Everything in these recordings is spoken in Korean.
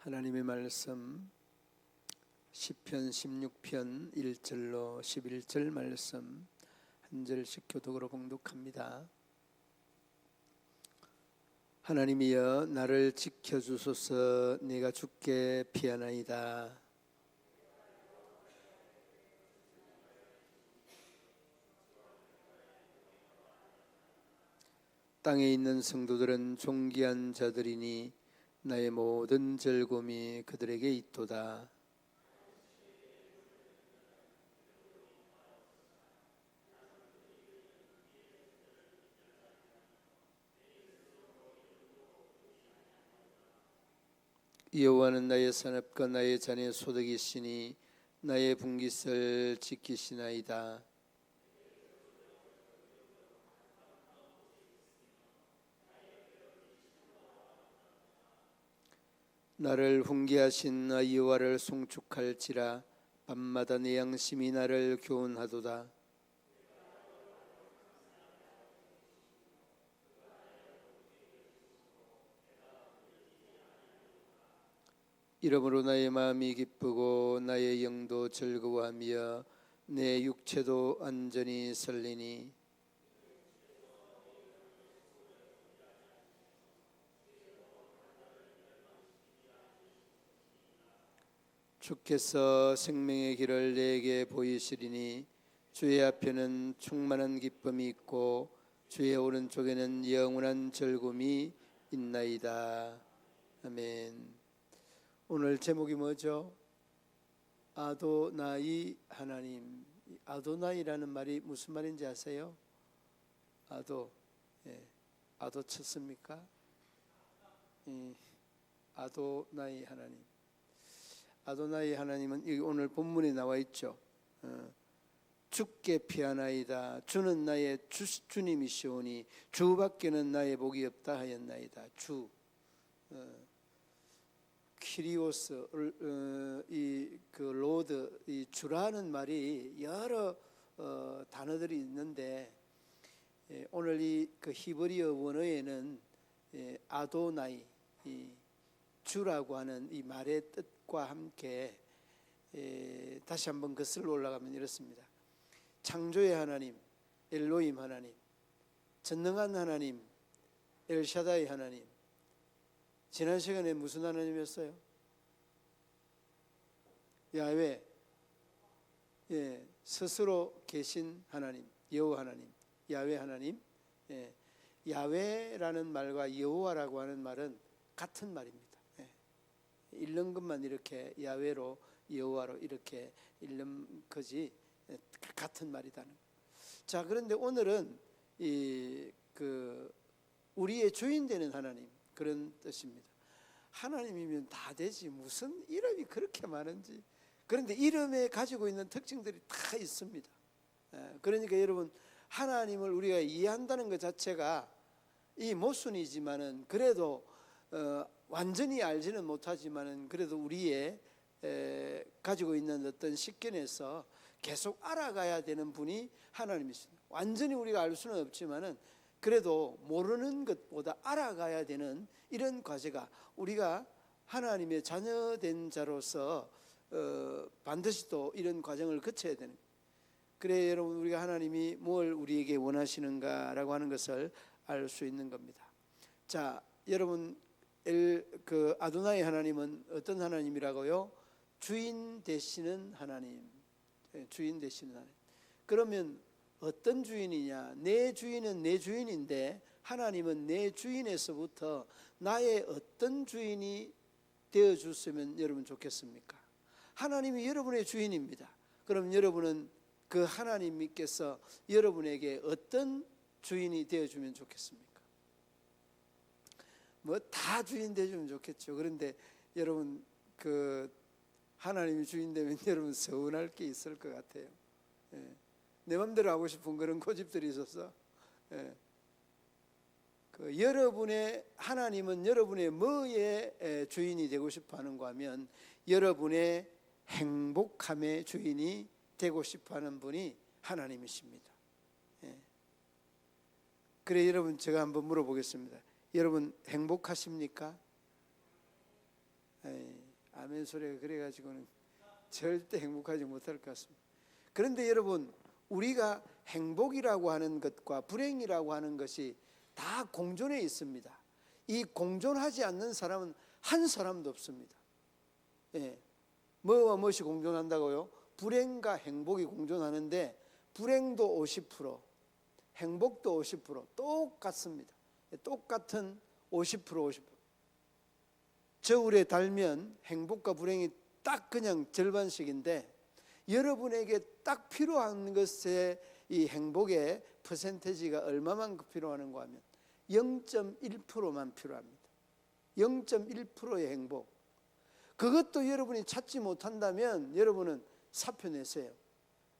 하나님의 말씀 시편 16편 1절로 11절 말씀 한 절씩 교독으로 봉독합니다. 하나님이여 나를 지켜주소서. 내가 주께 피하나이다. 땅에 있는 성도들은 존귀한 자들이니 나의 모든 즐거움이 그들에게 있도다. 여호와는 나의 산업과 나의 잔의 소득이시니 나의 분깃을 지키시나이다. 나를 훈계하신 여호와를 송축할지라. 밤마다 내 양심이 나를 교훈하도다. 이러므로 나의 마음이 기쁘고 나의 영도 즐거워하며 내 육체도 안전히 설리니. 주께서 생명의 길을 내게 보이시리니 주의 앞에는 충만한 기쁨이 있고 주의 오른쪽에는 영원한 즐거움이 있나이다. 아멘. 오늘 제목이 뭐죠? 아도나이 하나님. 아도나이라는 말이 무슨 말인지 아세요? 아도 쳤습니까? 아도나이 하나님. 아도나이 하나님은 여기 오늘 본문에 나와 있죠. 주께 피하나이다. 주는 나의 주님이시오니 주밖에는 나의 복이 없다 하였나이다. 주, 키리오스, 그 로드, 이 주라는 말이 여러 단어들이 있는데 오늘 이 그 히브리어 원어에는 아도나이, 이 주라고 하는 이 말의 뜻과 함께 다시 한번 거슬러 올라가면 이렇습니다. 창조의 하나님 엘로힘 하나님, 전능한 하나님 엘샤다이 하나님. 지난 시간에 무슨 하나님이었어요? 야훼, 스스로 계신 하나님, 여호와 하나님, 야훼 하나님. 야훼라는 말과 여호와라고 하는 말은 같은 말입니다. 읽는 것만 이렇게 야훼로 여호와로 이렇게 읽는 거지 같은 말이다는. 자, 그런데 오늘은 우리의 주인 되는 하나님, 그런 뜻입니다. 하나님이면 다 되지 무슨 이름이 그렇게 많은지. 그런데 이름에 가지고 있는 특징들이 다 있습니다. 그러니까 여러분, 하나님을 우리가 이해한다는 것 자체가 이 모순이지만은 그래도 완전히 알지는 못하지만은 그래도 우리의 가지고 있는 어떤 식견에서 계속 알아가야 되는 분이 하나님이십니다. 완전히 우리가 알 수는 없지만은 그래도 모르는 것보다 알아가야 되는 이런 과제가, 우리가 하나님의 자녀된 자로서 반드시 또 이런 과정을 거쳐야 되는. 그래 여러분, 우리가 하나님이 뭘 우리에게 원하시는가라고 하는 것을 알 수 있는 겁니다. 자, 여러분, 그 아도나이 하나님은 어떤 하나님이라고요? 주인 되시는 하나님. 주인 되시는 하나님. 그러면 어떤 주인이냐? 내 주인은 내 주인인데 하나님은 내 주인에서부터 나의 어떤 주인이 되어줬으면 여러분 좋겠습니까? 하나님이 여러분의 주인입니다. 그럼 여러분은 그 하나님께서 여러분에게 어떤 주인이 되어주면 좋겠습니까? 뭐 다 주인 되주면 좋겠죠. 그런데 여러분, 그 하나님이 주인 되면 여러분 서운할 게 있을 것 같아요. 내 맘대로 하고 싶은 그런 고집들이 있어서. 그 여러분의 하나님은 여러분의 뭐의 주인이 되고 싶어 하는가 하면 여러분의 행복함의 주인이 되고 싶어 하는 분이 하나님이십니다. 그래 여러분, 제가 한번 물어보겠습니다. 여러분 행복하십니까? 아멘 소리가 그래가지고는 절대 행복하지 못할 것 같습니다. 그런데 여러분, 우리가 행복이라고 하는 것과 불행이라고 하는 것이 다 공존해 있습니다. 이 공존하지 않는 사람은 한 사람도 없습니다. 예. 뭐와 무엇이 공존한다고요? 불행과 행복이 공존하는데, 불행도 50%, 행복도 50% 똑같습니다. 똑같은 50%, 50%. 저울에 달면 행복과 불행이 딱 그냥 절반씩인데, 여러분에게 딱 필요한 것의 이 행복의 퍼센테이지가 얼마만큼 필요하는가 하면 0.1%만 필요합니다. 0.1%의 행복. 그것도 여러분이 찾지 못한다면 여러분은 사표 내세요.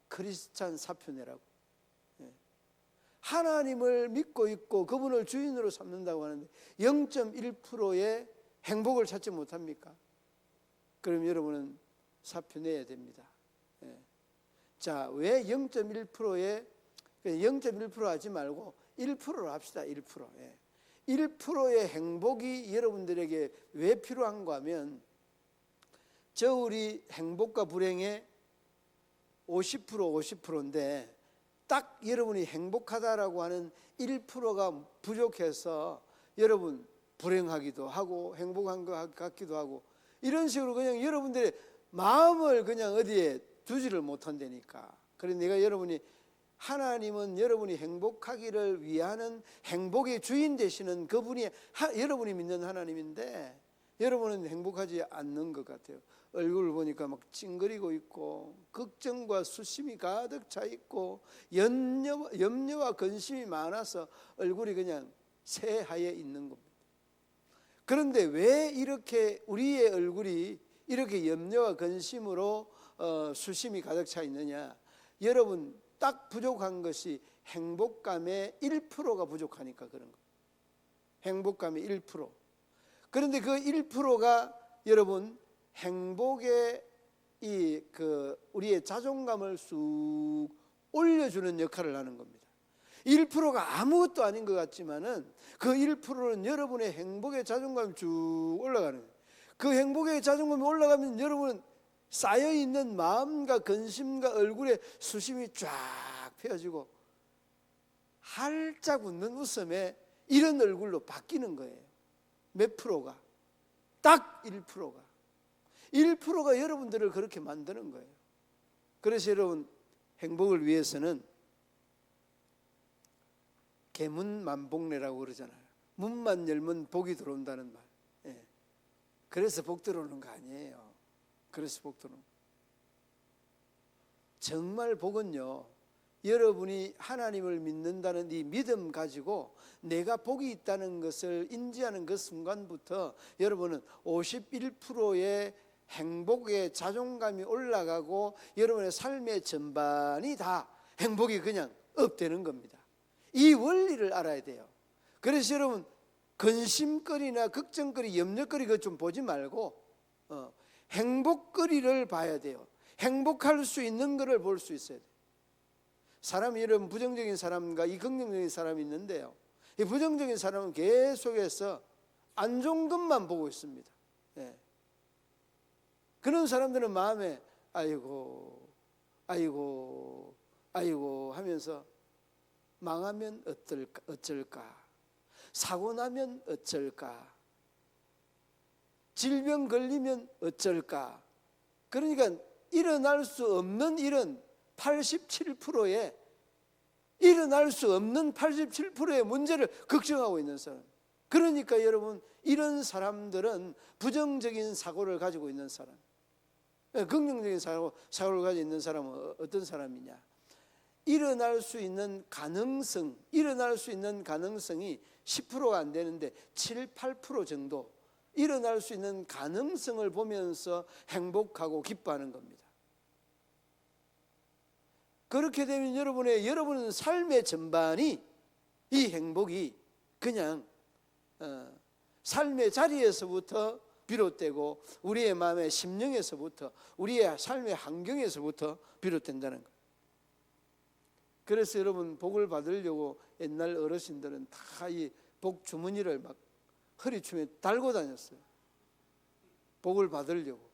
크리스찬 사표 내라고. 하나님을 믿고 있고 그분을 주인으로 삼는다고 하는데 0.1%의 행복을 찾지 못합니까? 그럼 여러분은 사표 내야 됩니다. 자, 왜 0.1%의 0.1% 하지 말고 1%로 합시다. 1%. 1%의 행복이 여러분들에게 왜 필요한가 하면, 저울이 행복과 불행의 50%, 50%인데 딱 여러분이 행복하다라고 하는 1%가 부족해서 여러분 불행하기도 하고 행복한 것 같기도 하고, 이런 식으로 그냥 여러분들의 마음을 그냥 어디에 두지를 못한다니까. 그래서 내가 여러분이, 하나님은 여러분이 행복하기를 위하는 행복의 주인 되시는 그분이 여러분이 믿는 하나님인데, 여러분은 행복하지 않는 것 같아요. 얼굴을 보니까 막 찡그리고 있고 걱정과 수심이 가득 차 있고 염려와 근심이 많아서 얼굴이 그냥 새하얘 있는 겁니다. 그런데 왜 이렇게 우리의 얼굴이 이렇게 염려와 근심으로 수심이 가득 차 있느냐? 여러분, 딱 부족한 것이 행복감의 1%가 부족하니까 그런 거예요. 행복감의 1%. 그런데 그 1%가 여러분 행복의 우리의 자존감을 쑥 올려주는 역할을 하는 겁니다. 1%가 아무것도 아닌 것 같지만은 그 1%는 여러분의 행복의 자존감이 쭉 올라가는 거예요. 그 행복의 자존감이 올라가면 여러분은 쌓여있는 마음과 근심과 얼굴에 수심이 쫙 펴지고 활짝 웃는 웃음에 이런 얼굴로 바뀌는 거예요. 몇 프로가? 딱 1%가. 1%가 여러분들을 그렇게 만드는 거예요. 그래서 여러분, 행복을 위해서는 계문만복래라고 그러잖아요. 문만 열면 복이 들어온다는 말. 그래서 복 들어오는 거 아니에요. 그래서 복 들어오는 거. 정말 복은요, 여러분이 하나님을 믿는다는 이 믿음 가지고 내가 복이 있다는 것을 인지하는 그 순간부터 여러분은 51%의 행복의 자존감이 올라가고 여러분의 삶의 전반이 다 행복이 그냥 업되는 겁니다. 이 원리를 알아야 돼요. 그래서 여러분, 근심거리나 걱정거리, 염려거리 그거 좀 보지 말고 행복거리를 봐야 돼요. 행복할 수 있는 것을 볼 수 있어야 돼요. 사람이 이런 부정적인 사람과 이 긍정적인 사람이 있는데요, 이 부정적인 사람은 계속해서 안 좋은 것만 보고 있습니다. 그런 사람들은 마음에 아이고 아이고 아이고 하면서 망하면 어쩔까, 사고 나면 어쩔까, 질병 걸리면 어쩔까. 그러니까 일어날 수 없는 일은 87%의 일어날 수 없는 87%의 문제를 걱정하고 있는 사람. 그러니까 여러분, 이런 사람들은 부정적인 사고를 가지고 있는 사람. 긍정적인 사고를 가지고 있는 사람은 어떤 사람이냐? 일어날 수 있는 가능성이 10%가 안 되는데 7, 8% 정도 일어날 수 있는 가능성을 보면서 행복하고 기뻐하는 겁니다. 그렇게 되면 여러분은 삶의 전반이, 이 행복이 그냥 삶의 자리에서부터 비롯되고 우리의 마음의 심령에서부터, 우리의 삶의 환경에서부터 비롯된다는 거예요. 그래서 여러분, 복을 받으려고 옛날 어르신들은 다 이 복 주머니를 막 허리춤에 달고 다녔어요. 복을 받으려고.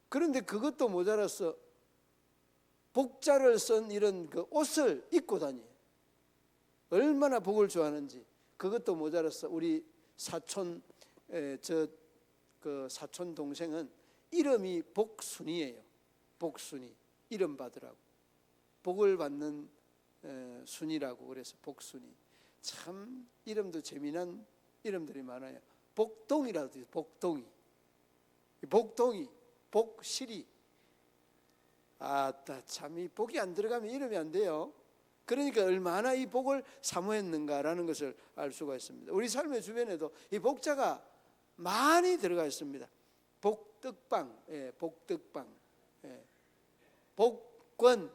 그런데 그것도 모자라서 복자를 쓴 이런 그 옷을 입고 다니. 얼마나 복을 좋아하는지. 그것도 모자라서 우리 사촌 그 사촌 동생은 이름이 복순이에요. 복순이. 이름 받으라고. 복을 받는 순이라고 그래서 복순이. 참 이름도 재미난 이름들이 많아요. 복동이라도 해요. 복동이. 복동이. 복실이. 아따 참 이 복이 안 들어가면 이름이 안 돼요. 그러니까 얼마나 이 복을 사모했는가라는 것을 알 수가 있습니다. 우리 삶의 주변에도 이 복자가 많이 들어가 있습니다. 복덕방, 복덕방, 복권,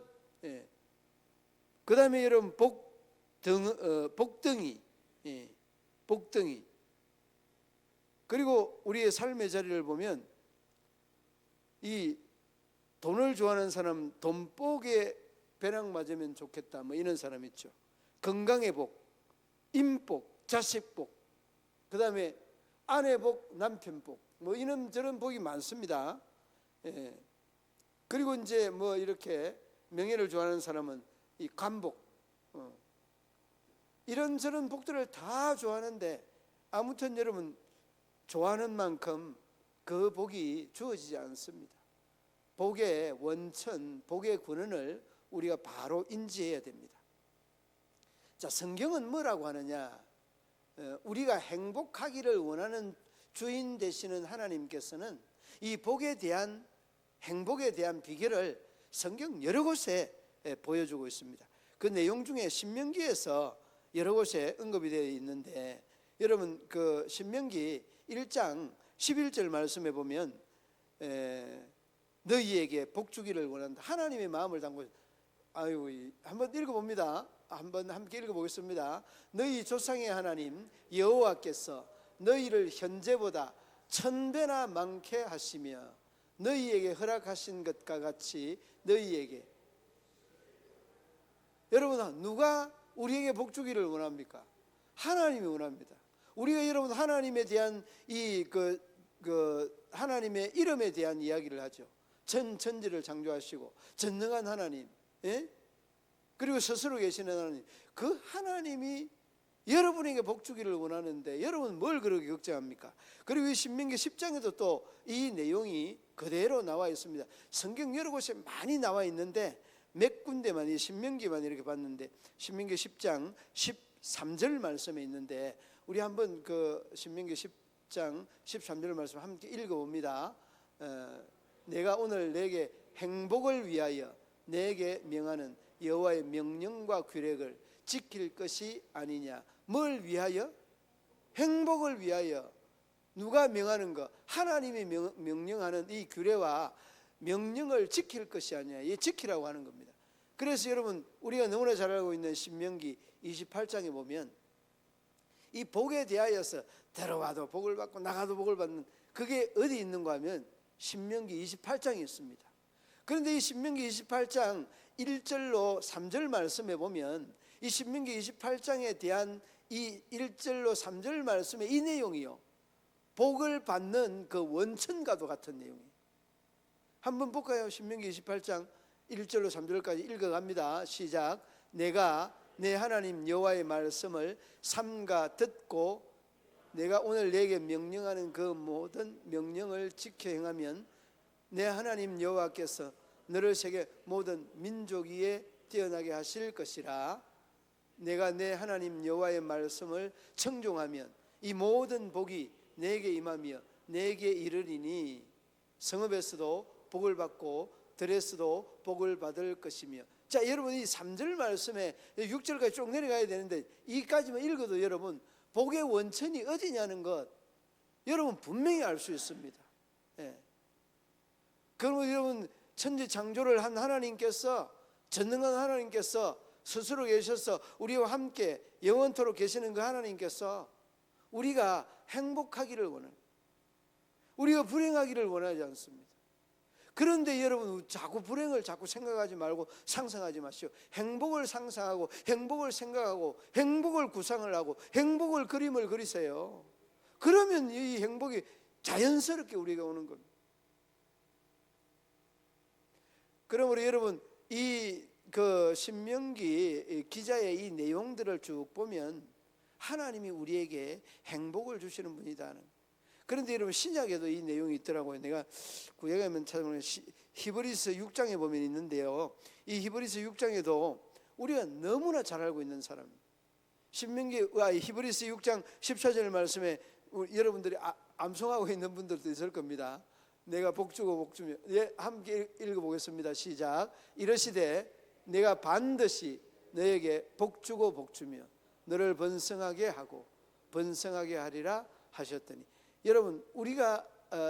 그 다음에 여러분 복등이, 복등이. 그리고 우리의 삶의 자리를 보면 이 돈을 좋아하는 사람 돈복에 배낭 맞으면 좋겠다 뭐 이런 사람 있죠. 건강의 복, 임복, 자식복, 그 다음에 아내복, 남편복 뭐 이런저런 복이 많습니다. 그리고 이제 뭐 이렇게 명예를 좋아하는 사람은 이 관복, 이런저런 복들을 다 좋아하는데 아무튼 여러분 좋아하는 만큼 그 복이 주어지지 않습니다. 복의 원천, 복의 근원을 우리가 바로 인지해야 됩니다. 자, 성경은 뭐라고 하느냐? 우리가 행복하기를 원하는 주인 되시는 하나님께서는 이 복에 대한 행복에 대한 비결을 성경 여러 곳에 보여주고 있습니다. 그 내용 중에 신명기에서 여러 곳에 언급이 되어 있는데 여러분 그 신명기 1장 11절 말씀에 보면 너희에게 복 주기를 원한다. 하나님의 마음을 담고 한번 읽어봅니다. 한번 함께 읽어보겠습니다. 너희 조상의 하나님 여호와께서 너희를 현재보다 1000배나 많게 하시며 너희에게 허락하신 것과 같이 너희에게. 여러분 누가 우리에게 복 주기를 원합니까? 하나님이 원합니다. 우리가 여러분 하나님에 대한 하나님의 이름에 대한 이야기를 하죠. 전지를 창조하시고 전능한 하나님, 그리고 스스로 계시는 하나님, 그 하나님이 여러분에게 복 주기를 원하는데 여러분 뭘 그렇게 걱정합니까? 그리고 이 신명기 10장에도 또 이 내용이 그대로 나와 있습니다. 성경 여러 곳에 많이 나와 있는데 몇 군데만 이 신명기만 이렇게 봤는데 신명기 10장 13절 말씀에 있는데 우리 한번 그 신명기 10장 13절 말씀 함께 읽어봅니다. 내가 오늘 내게 행복을 위하여 내게 명하는 여호와의 명령과 규례를 지킬 것이 아니냐. 뭘 위하여? 행복을 위하여. 누가 명하는 거? 하나님이 명령하는 이 규례와 명령을 지킬 것이 아니냐. 이 지키라고 하는 겁니다. 그래서 여러분 우리가 너무나 잘 알고 있는 신명기 28장에 보면 이 복에 대하여서 들어와도 복을 받고 나가도 복을 받는 그게 어디 있는가 하면 신명기 28장에 있습니다. 그런데 이 신명기 28장 1절로 3절 말씀에 보면 이 신명기 28장에 대한 이 1절로 3절 말씀의 이 내용이요, 복을 받는 그 원천과도 같은 내용이에요. 한번 볼까요? 신명기 28장 1절로 3절까지 읽어갑니다. 시작. 내가 내 하나님 여호와의 말씀을 삼가 듣고 내가 오늘 내게 명령하는 그 모든 명령을 지켜 행하면 내 하나님 여호와께서 너를 세계 모든 민족 위에 뛰어나게 하실 것이라. 내가 내 하나님 여호와의 말씀을 청종하면 이 모든 복이 내게 임하며 내게 이르리니 성읍에서도 복을 받고 들에서도 복을 받을 것이며. 자, 여러분 이 3절 말씀에 6절까지 쭉 내려가야 되는데 이까지만 읽어도 여러분 복의 원천이 어디냐는 것 여러분 분명히 알 수 있습니다. 그러면 여러분 천지 창조를 한 하나님께서, 전능한 하나님께서 스스로 계셔서 우리와 함께 영원토록 계시는 그 하나님께서 우리가 행복하기를 원해요. 우리가 불행하기를 원하지 않습니다. 그런데 여러분 자꾸 불행을 자꾸 생각하지 말고 상상하지 마시오. 행복을 상상하고 행복을 생각하고 행복을 구상을 하고 행복을 그림을 그리세요. 그러면 이 행복이 자연스럽게 우리가 오는 겁니다. 그러므로 여러분 이 그 신명기 기자의 이 내용들을 쭉 보면 하나님이 우리에게 행복을 주시는 분이다는. 그런데 여러분 신약에도 이 내용이 있더라고요. 내가 구약에 가면 찾아보면 히브리서 6장에 보면 있는데요. 이 히브리서 6장에도 우리가 너무나 잘 알고 있는 사람. 히브리서 6장 14절 말씀에 여러분들이 암송하고 있는 분들도 있을 겁니다. 내가 복주고 복주며. 예, 함께 읽어보겠습니다. 시작. 이르시되 내가 반드시 너에게 복주고 복주며 너를 번성하게 하고 번성하게 하리라 하셨더니. 여러분 우리가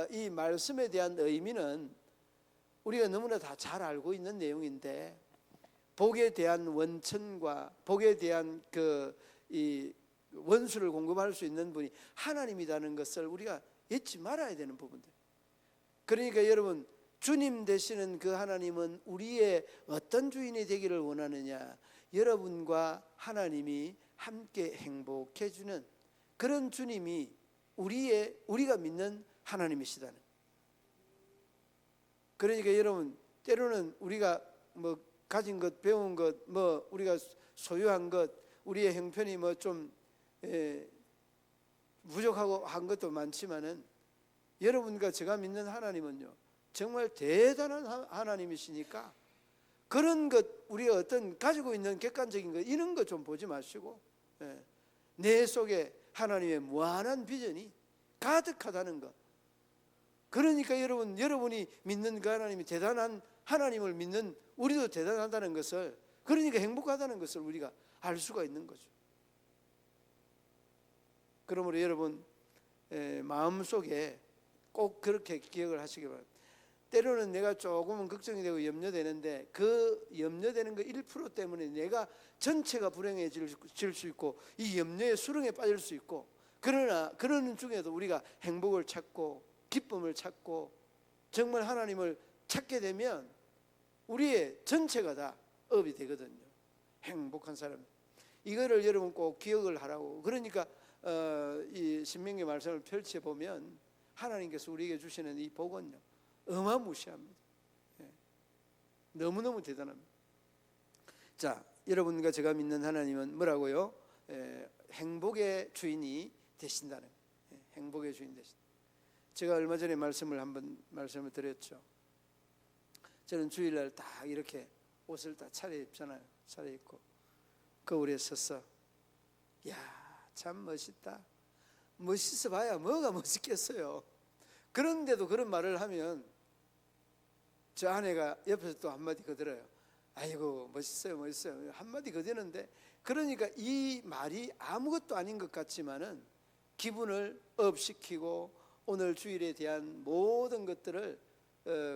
이 말씀에 대한 의미는 우리가 너무나 다 잘 알고 있는 내용인데, 복에 대한 원천과 복에 대한 이 원수를 공급할 수 있는 분이 하나님이라는 것을 우리가 잊지 말아야 되는 부분들. 그러니까 여러분 주님 되시는 그 하나님은 우리의 어떤 주인이 되기를 원하느냐? 여러분과 하나님이 함께 행복해 주는 그런 주님이 우리가 믿는 하나님이시다는. 그러니까 여러분 때로는 우리가 뭐 가진 것, 배운 것, 뭐 우리가 소유한 것, 우리의 형편이 뭐 좀 부족하고 한 것도 많지만은 여러분과 제가 믿는 하나님은요 정말 대단한 하나님이시니까 그런 것, 우리가 어떤 가지고 있는 객관적인 것 이런 것 좀 보지 마시고 내 속에 하나님의 무한한 비전이 가득하다는 것. 그러니까 여러분이 믿는 그 하나님이 대단한 하나님을 믿는 우리도 대단하다는 것을, 그러니까 행복하다는 것을 우리가 알 수가 있는 거죠. 그러므로 여러분 마음속에 꼭 그렇게 기억을 하시기 바랍니다. 때로는 내가 조금은 걱정이 되고 염려되는데 그 염려되는 그 1% 때문에 내가 전체가 불행해질 수 있고 이 염려의 수렁에 빠질 수 있고, 그러나 그러는 중에도 우리가 행복을 찾고 기쁨을 찾고 정말 하나님을 찾게 되면 우리의 전체가 다 업이 되거든요. 행복한 사람. 이거를 여러분 꼭 기억을 하라고. 그러니까 이 신명기 말씀을 펼쳐보면 하나님께서 우리에게 주시는 이 복은요 어마무시합니다. 너무너무 대단합니다. 자, 여러분과 제가 믿는 하나님은 뭐라고요? 행복의 주인이 되신다는, 행복의 주인 되신다. 제가 얼마 전에 말씀을 드렸죠. 저는 주일날 딱 이렇게 옷을 다 차려입잖아요. 차려입고 거울에 서서 야, 참 멋있다. 멋있어 봐야 뭐가 멋있겠어요. 그런데도 그런 말을 하면 저 아내가 옆에서 또 한마디 거들어요. 아이고 멋있어요 멋있어요 한마디 거드는데, 그러니까 이 말이 아무것도 아닌 것 같지만은 기분을 업시키고 오늘 주일에 대한 모든 것들을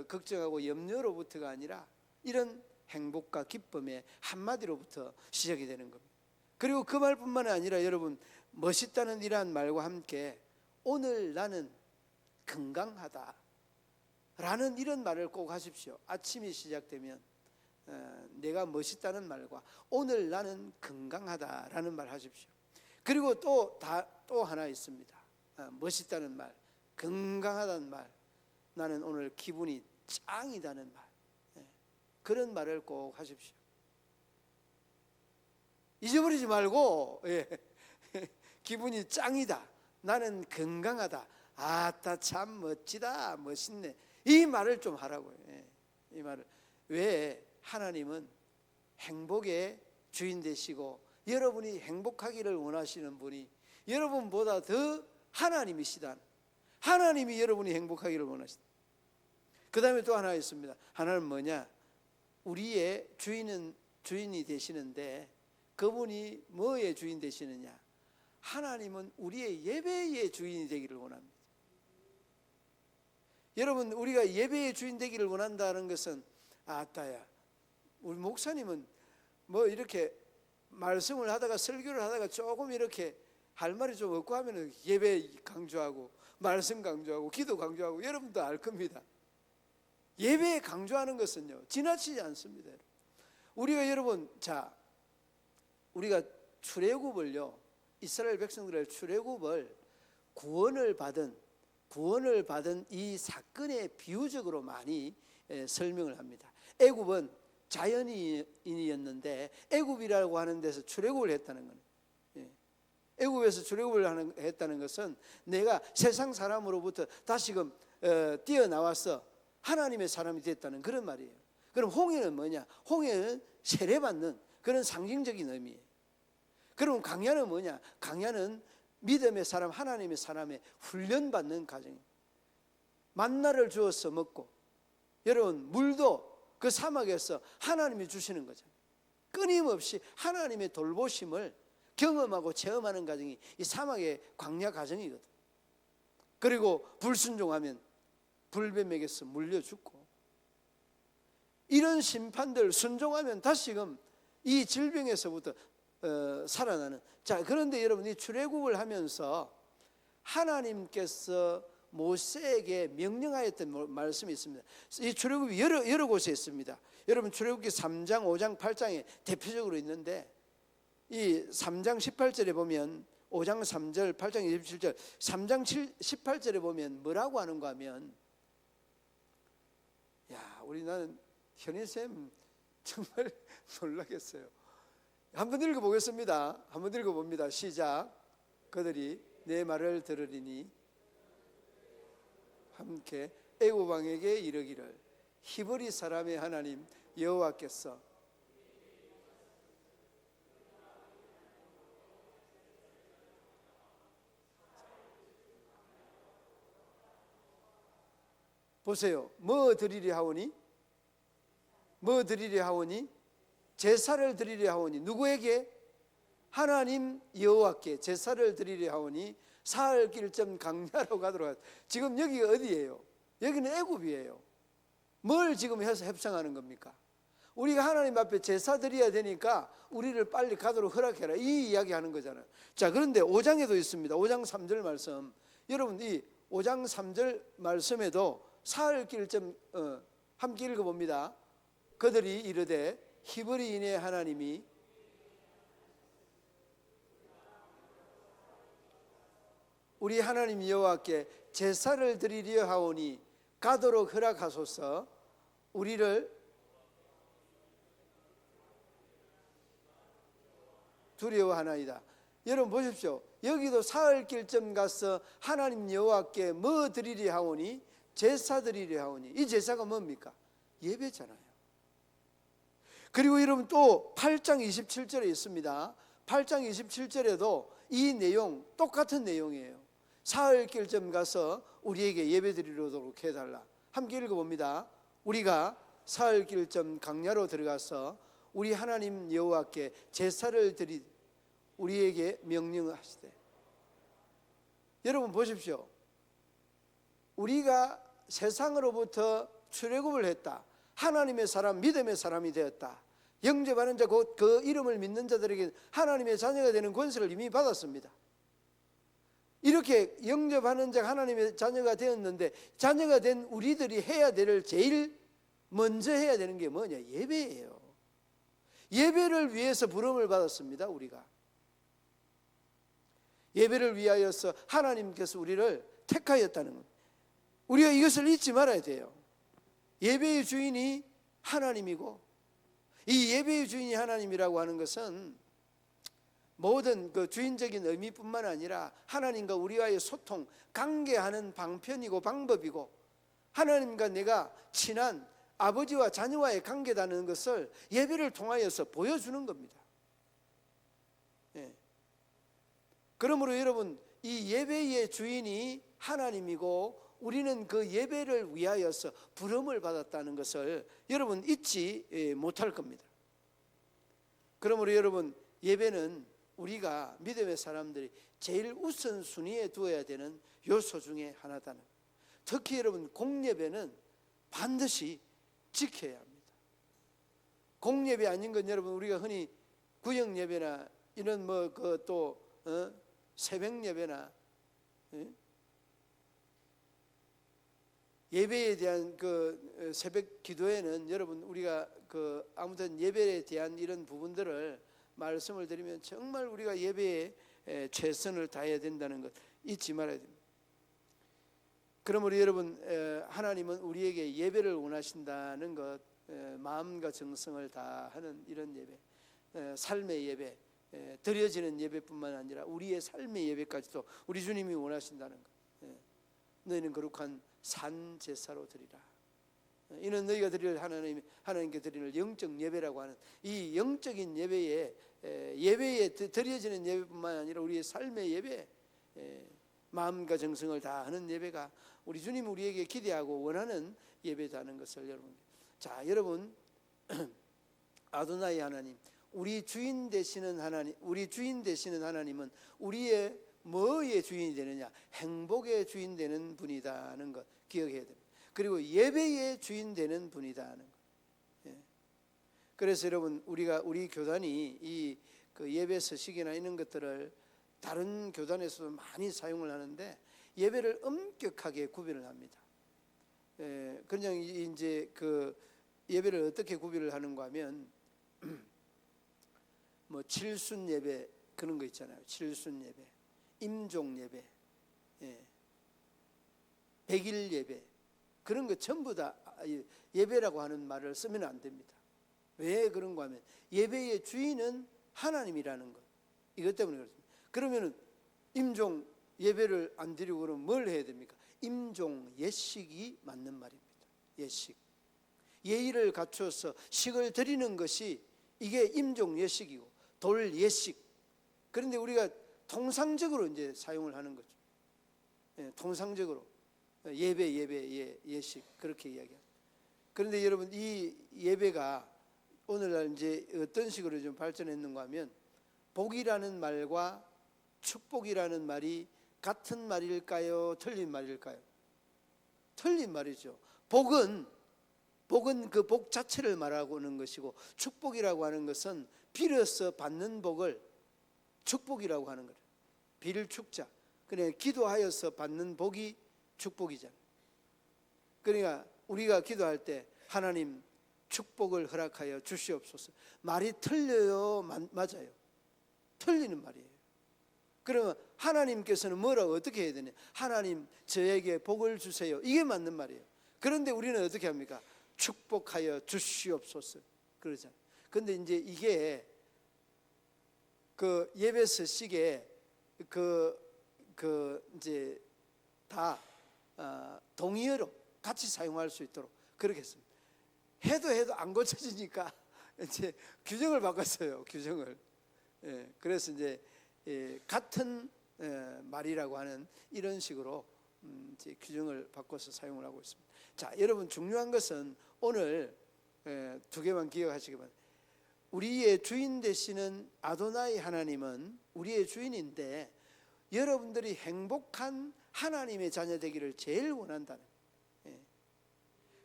걱정하고 염려로부터가 아니라 이런 행복과 기쁨의 한마디로부터 시작이 되는 겁니다. 그리고 그 말뿐만 아니라 여러분 멋있다는 이러한 말과 함께 오늘 나는 건강하다 라는 이런 말을 꼭 하십시오. 아침이 시작되면 내가 멋있다는 말과 오늘 나는 건강하다라는 말 하십시오. 그리고 또 하나 있습니다. 멋있다는 말, 건강하다는 말, 나는 오늘 기분이 짱이다는 말, 그런 말을 꼭 하십시오. 잊어버리지 말고 기분이 짱이다, 나는 건강하다, 아따 참 멋지다, 멋있네, 이 말을 좀 하라고요. 이 말을. 왜? 하나님은 행복의 주인 되시고 여러분이 행복하기를 원하시는 분이 여러분보다 더 하나님이시다. 하나님이 여러분이 행복하기를 원하시다. 그 다음에 또 하나 있습니다. 하나는 뭐냐? 우리의 주인이 되시는데 그분이 뭐의 주인 되시느냐? 하나님은 우리의 예배의 주인이 되기를 원합니다. 여러분, 우리가 예배의 주인 되기를 원한다는 것은 아따야, 우리 목사님은 뭐 이렇게 말씀을 하다가 설교를 하다가 조금 이렇게 할 말이 좀 없고 하면은 예배 강조하고 말씀 강조하고 기도 강조하고, 여러분도 알 겁니다. 예배 강조하는 것은요 지나치지 않습니다. 우리가 여러분, 우리가 출애굽을요, 이스라엘 백성들의 출애굽을 구원을 받은 이 사건에 비유적으로 많이 설명을 합니다. 애굽은 자연인이었는데 애굽이라고 하는 데서 출애굽을 했다는 거예요. 애굽에서 출애굽을 했다는 것은 내가 세상 사람으로부터 다시금 뛰어나와서 하나님의 사람이 됐다는 그런 말이에요. 그럼 홍해는 뭐냐? 홍해는 세례받는 그런 상징적인 의미예요. 그럼 강야는 뭐냐? 강야는 믿음의 사람, 하나님의 사람의 훈련받는 과정이에요. 만나를 주어서 먹고, 여러분 물도 그 사막에서 하나님이 주시는 거잖아요. 끊임없이 하나님의 돌보심을 경험하고 체험하는 과정이 이 사막의 광야 과정이거든. 그리고 불순종하면 불뱀에게서 물려 죽고, 이런 심판들 순종하면 다시금 이 질병에서부터 살아나는. 자, 그런데 여러분, 이 출애굽을 하면서 하나님께서 모세에게 명령하였던 말씀이 있습니다. 이 출애굽이 여러 곳에 있습니다. 여러분, 출애굽기 3장, 5장, 8장에 대표적으로 있는데, 이 3장 18절에 보면, 5장 3절, 8장 27절, 3장 18절에 보면 뭐라고 하는가 하면, 야, 나는 현희쌤 정말 놀라겠어요. 한번 읽어보겠습니다. 한번 읽어봅니다. 시작. 그들이 내 말을 들으리니 함께 애굽 왕에게 이르기를, 히브리 사람의 하나님 여호와께서 보세요. 뭐 드리려 하오니? 뭐 드리려 하오니? 제사를 드리려 하오니. 누구에게? 하나님 여호와께 제사를 드리려 하오니 사흘 길쯤 강야로 가도록 하라. 지금 여기가 어디예요? 여기는 애굽이에요. 뭘 지금 해서 협상하는 겁니까? 우리가 하나님 앞에 제사 드려야 되니까 우리를 빨리 가도록 허락해라, 이 이야기 하는 거잖아요. 자, 그런데 5장에도 있습니다. 5장 3절 말씀. 여러분, 이 5장 3절 말씀에도 사흘 길쯤 함께 읽어봅니다. 그들이 이르되 히브리인의 하나님이 우리 하나님 여호와께 제사를 드리려 하오니 가도록 허락하소서. 우리를 두려워하나이다. 여러분 보십시오. 여기도 사흘 길쯤 가서 하나님 여호와께 뭐 드리려 하오니? 제사 드리려 하오니. 이 제사가 뭡니까? 예배잖아요. 그리고 여러분 또 8장 27절에 있습니다. 8장 27절에도 이 내용 똑같은 내용이에요. 사흘 길쯤 가서 우리에게 예배 드리도록 해달라. 함께 읽어봅니다. 우리가 사흘 길쯤 강야로 들어가서 우리 하나님 여호와께 제사를 드리 우리에게 명령하시되. 여러분 보십시오. 우리가 세상으로부터 출애굽을 했다. 하나님의 사람, 믿음의 사람이 되었다. 영접하는 자, 곧 그 이름을 믿는 자들에게 하나님의 자녀가 되는 권세를 이미 받았습니다. 이렇게 영접하는 자가 하나님의 자녀가 되었는데, 자녀가 된 우리들이 해야 될 제일 먼저 해야 되는 게 뭐냐? 예배예요. 예배를 위해서 부름을 받았습니다. 우리가 예배를 위하여서 하나님께서 우리를 택하였다는 것, 우리가 이것을 잊지 말아야 돼요. 예배의 주인이 하나님이고, 이 예배의 주인이 하나님이라고 하는 것은 모든 그 주인적인 의미뿐만 아니라 하나님과 우리와의 소통, 관계하는 방편이고 방법이고, 하나님과 내가 친한 아버지와 자녀와의 관계라는 것을 예배를 통하여서 보여주는 겁니다. 예. 그러므로 여러분, 이 예배의 주인이 하나님이고 우리는 그 예배를 위하여서 부름을 받았다는 것을 여러분 잊지 못할 겁니다. 그러므로 여러분, 예배는 우리가 믿음의 사람들이 제일 우선순위에 두어야 되는 요소 중에 하나다는, 특히 여러분 공예배는 반드시 지켜야 합니다. 공예배 아닌 건 여러분 우리가 흔히 구역예배나 이런 뭐 그 또 새벽예배나 예배에 대한 그 새벽 기도에는 여러분 우리가 그 아무튼 예배에 대한 이런 부분들을 말씀을 드리면 정말 우리가 예배에 최선을 다해야 된다는 것 잊지 말아야 됩니다. 그러므로 여러분, 하나님은 우리에게 예배를 원하신다는 것 마음과 정성을 다하는 이런 예배, 삶의 예배, 드려지는 예배뿐만 아니라 우리의 삶의 예배까지도 우리 주님이 원하신다는 것. 너희는 거룩한 산 제사로 드리라. 이는 너희가 드릴 하나님께 드리는 영적 예배라고 하는 이 영적인 예배에 드려지는 예배뿐만 아니라 우리의 삶의 예배, 마음과 정성을 다하는 예배가 우리 주님 우리에게 기대하고 원하는 예배다는 것을 여러분 아도나이 하나님, 우리 주인 되시는 하나님은 우리의 뭐의 주인이 되느냐? 행복의 주인 되는 분이다는 것 기억해야 됩니다. 그리고 예배의 주인 되는 분이다는 것. 그래서 여러분 우리 교단이 그 예배 서식이나 이런 것들을 다른 교단에서도 많이 사용을 하는데 예배를 엄격하게 구별을 합니다. 그냥 이제 그 예배를 어떻게 구별을 하는가 하면 뭐 칠순 예배 그런 거 있잖아요. 칠순 예배, 임종 예배, 백일 예배, 그런 거 전부 다 예배라고 하는 말을 쓰면 안 됩니다. 왜 그런가 하면 예배의 주인은 하나님이라는 것, 이것 때문에 그렇습니다. 그러면은 임종 예배를 안 드리고 그러면 뭘 해야 됩니까? 임종 예식이 맞는 말입니다. 예식, 예의를 갖추어서 식을 드리는 것이 이게 임종 예식이고 돌 예식. 그런데 우리가 통상적으로 이제 사용을 하는 거죠. 통상적으로 예배 예식 그렇게 이야기합니다. 그런데 여러분 이 예배가 오늘날 이제 어떤 식으로 좀 발전했는가 하면 복이라는 말과 축복이라는 말이 같은 말일까요? 틀린 말일까요? 틀린 말이죠. 복은 그 복 자체를 말하고는 것이고 축복이라고 하는 것은 빌어서 받는 복을 축복이라고 하는 거예요. 빌 축자. 그러니까 기도하여서 받는 복이 축복이잖아요. 그러니까 우리가 기도할 때 하나님 축복을 허락하여 주시옵소서. 말이 틀려요? 맞아요. 틀리는 말이에요. 그러면 하나님께서는 뭐라고 어떻게 해야 되냐? 하나님 저에게 복을 주세요. 이게 맞는 말이에요. 그런데 우리는 어떻게 합니까? 축복하여 주시옵소서 그러잖아요. 근데 이제 이게 그 예배 서식에 이제 다 동의어로 같이 사용할 수 있도록 그렇게 했습니다. 해도 안 고쳐지니까 이제 규정을 바꿨어요. 규정을. 그래서 이제 같은 말이라고 하는 이런 식으로 이제 규정을 바꿔서 사용을 하고 있습니다. 자, 여러분 중요한 것은 오늘 두 개만 기억하시기 바랍니다. 우리의 주인 되시는 아도나이 하나님은 우리의 주인인데 여러분들이 행복한 하나님의 자녀 되기를 제일 원한다는.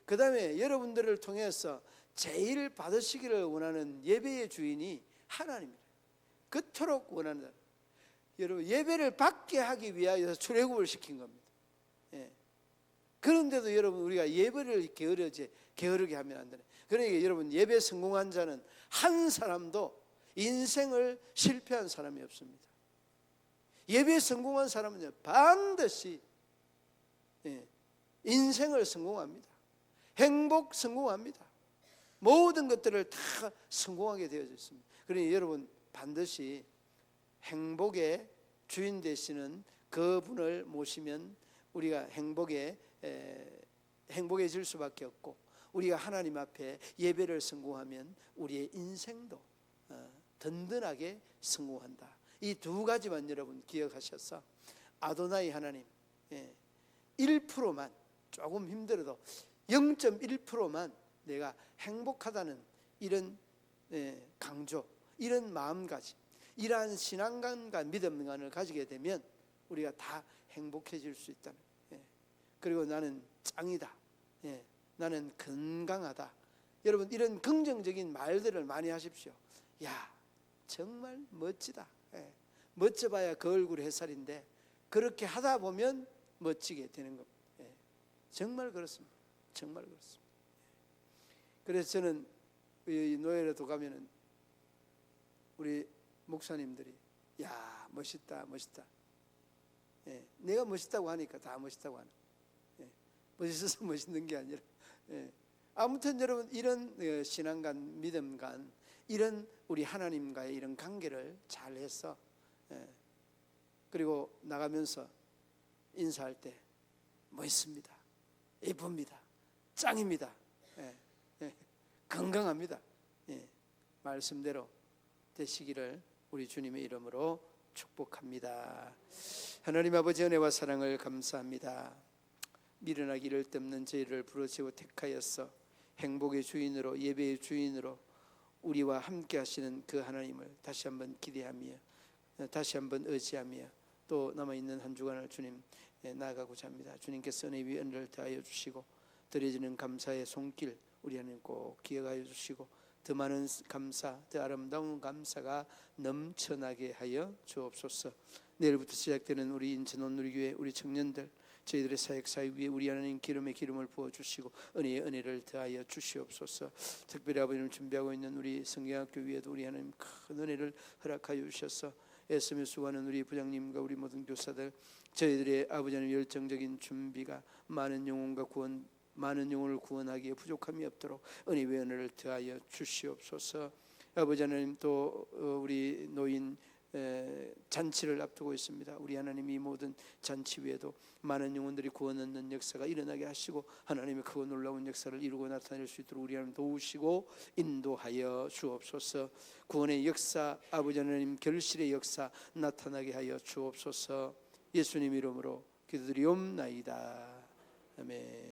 그 다음에 여러분들을 통해서 제일 받으시기를 원하는 예배의 주인이 하나님이에요. 그토록 원한다. 여러분 예배를 받게 하기 위하여 출애굽을 시킨 겁니다. 그런데도 여러분 우리가 예배를 게으르게 하면 안 되네. 그러니까 여러분 예배 성공한 자는 한 사람도 인생을 실패한 사람이 없습니다. 예배 성공한 사람은 반드시 인생을 성공합니다. 행복 성공합니다. 모든 것들을 다 성공하게 되어져 있습니다. 그러니 여러분 반드시 행복의 주인 되시는 그분을 모시면 우리가 행복해질 수밖에 없고, 우리가 하나님 앞에 예배를 성공하면 우리의 인생도 든든하게 성공한다. 이 두 가지만 여러분 기억하셔서 아도나이 하나님 1%만 조금 힘들어도 0.1%만 내가 행복하다는 이런 강조, 이런 마음가짐, 이러한 신앙관과 믿음관을 가지게 되면 우리가 다 행복해질 수 있다는. 그리고 나는 짱이다, 나는 건강하다. 여러분 이런 긍정적인 말들을 많이 하십시오. 야 정말 멋지다. 멋져봐야 그 얼굴 햇살인데 그렇게 하다 보면 멋지게 되는 겁니다. 정말 그렇습니다. 정말 그렇습니다. 그래서 저는 이 노예로도 가면은 우리 목사님들이 야 멋있다 멋있다. 내가 멋있다고 하니까 다 멋있다고 하는. 멋있어서 멋있는 게 아니라 아무튼 여러분 이런 신앙 간 믿음 간 이런 우리 하나님과의 이런 관계를 잘해서 그리고 나가면서 인사할 때 멋있습니다, 예쁩니다, 짱입니다, 건강합니다, 말씀대로 되시기를 우리 주님의 이름으로 축복합니다. 하나님 아버지 은혜와 사랑을 감사합니다. 미련하기를 덮는 저희를 부르시고 택하여서 행복의 주인으로 예배의 주인으로 우리와 함께 하시는 그 하나님을 다시 한번 기대하며 다시 한번 의지하며 또 남아있는 한 주간을 주님 나아가고자 합니다. 주님께서 은혜 위에 은혜를 더하여 주시고 드려지는 감사의 손길 우리 하나님 꼭 기억하여 주시고 더 많은 감사, 더 아름다운 감사가 넘쳐나게 하여 주옵소서. 내일부터 시작되는 우리 인천 온누리교회 우리 청년들 저희들의 사역 위에 우리 하나님 기름의 기름을 부어주시고 은혜의 은혜를 더하여 주시옵소서. 특별히 아버지를 준비하고 있는 우리 성경학교 위에도 우리 하나님 큰 은혜를 허락하여 주셔서 애쓰며 수고하는 우리 부장님과 우리 모든 교사들 저희들의 아버지 하나님 열정적인 준비가 많은 영혼을 구원하기에 부족함이 없도록 은혜의 은혜를 더하여 주시옵소서. 아버지 하나님 또 우리 노인 잔치를 앞두고 있습니다. 우리 하나님 이 모든 잔치 위에도 많은 영혼들이 구원 얻는 역사가 일어나게 하시고 하나님의 크고 놀라운 역사를 이루고 나타낼 수 있도록 우리 하나님 도우시고 인도하여 주옵소서. 구원의 역사, 아버지 하나님 결실의 역사 나타나게 하여 주옵소서. 예수님 이름으로 기도드리옵나이다. 아멘.